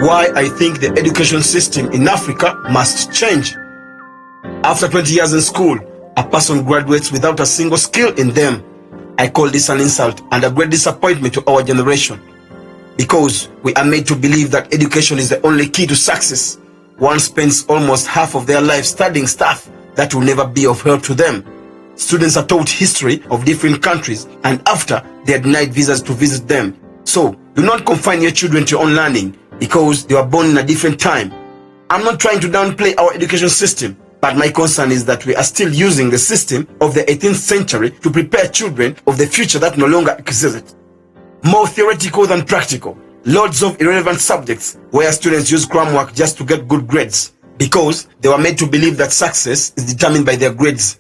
why I think the education system in Africa must change. After 20 years in school, a person graduates without a single skill in them. I call this an insult and a great disappointment to our generation, because we are made to believe that education is the only key to success. One spends almost half of their life studying stuff that will never be of help to them. Students are taught history of different countries, and after, they are denied visas to visit them. So, do not confine your children to your own learning because they were born in a different time. I'm not trying to downplay our education system, but my concern is that we are still using the system of the 18th century to prepare children of the future that no longer exists. More theoretical than practical. Loads of irrelevant subjects where students use cram work just to get good grades because they were made to believe that success is determined by their grades.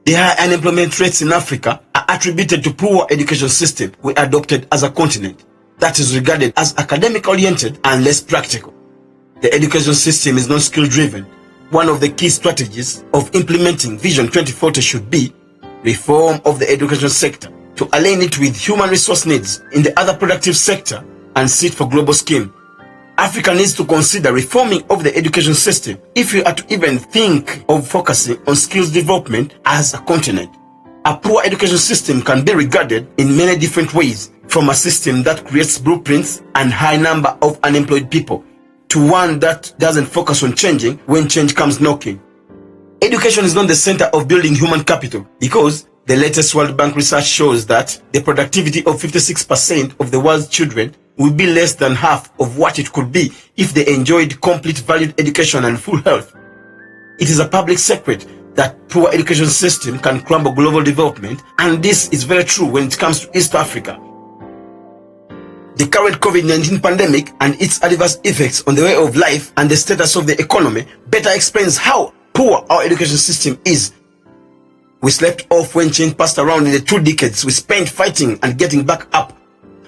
The high unemployment rates in Africa are attributed to poor education system we adopted as a continent that is regarded as academic-oriented and less practical. The education system is not skill-driven. One of the key strategies of implementing Vision 2040 should be reform of the education sector to align it with human resource needs in the other productive sector and sit for global scheme. Africa needs to consider reforming of the education system if we are to even think of focusing on skills development as a continent. A poor education system can be regarded in many different ways, from a system that creates blueprints and high number of unemployed people to one that doesn't focus on changing when change comes knocking. Education is not the center of building human capital because the latest World Bank research shows that the productivity of 56% of the world's children will be less than half of what it could be if they enjoyed complete valued education and full health. It is a public secret that poor education system can crumble global development, and this is very true when it comes to East Africa. The current COVID-19 pandemic and its adverse effects on the way of life and the status of the economy better explains how poor our education system is. We slept off when change passed around in the 2 decades we spent fighting and getting back up.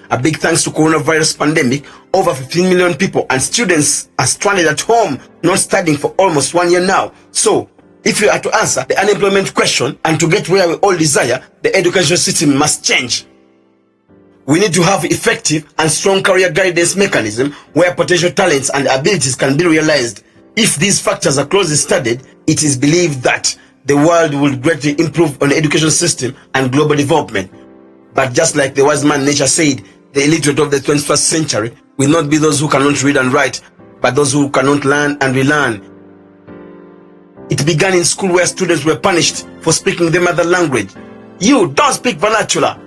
A big thanks to coronavirus pandemic, over 15 million people and students are stranded at home, not studying for almost 1 year now. So, if you are to answer the unemployment question and to get where we all desire, the education system must change. We need to have effective and strong career guidance mechanism where potential talents and abilities can be realized. If these factors are closely studied, it is believed that the world will greatly improve on the education system and global development. But just like the wise man Necha said, the illiterate of the 21st century will not be those who cannot read and write, but those who cannot learn and relearn. It began in school where students were punished for speaking their mother language. You don't speak vernacular.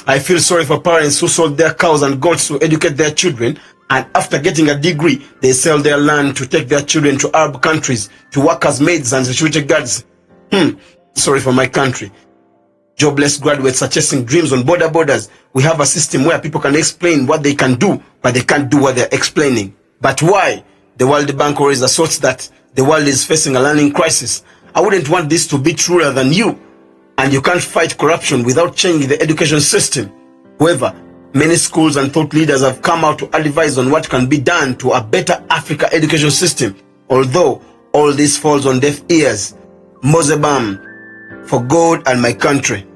I feel sorry for parents who sold their cows and goats to educate their children, and after getting a degree, they sell their land to take their children to Arab countries to work as maids and security guards. Sorry for my country. Jobless graduates are chasing dreams on borders. We have a system where people can explain what they can do, but they can't do what they're explaining. But why? The World Bank always asserts that the world is facing a learning crisis. I wouldn't want this to be truer than you. And you can't fight corruption without changing the education system. However, many schools and thought leaders have come out to advise on what can be done to a better Africa education system. Although all this falls on deaf ears. Moze for God and my country.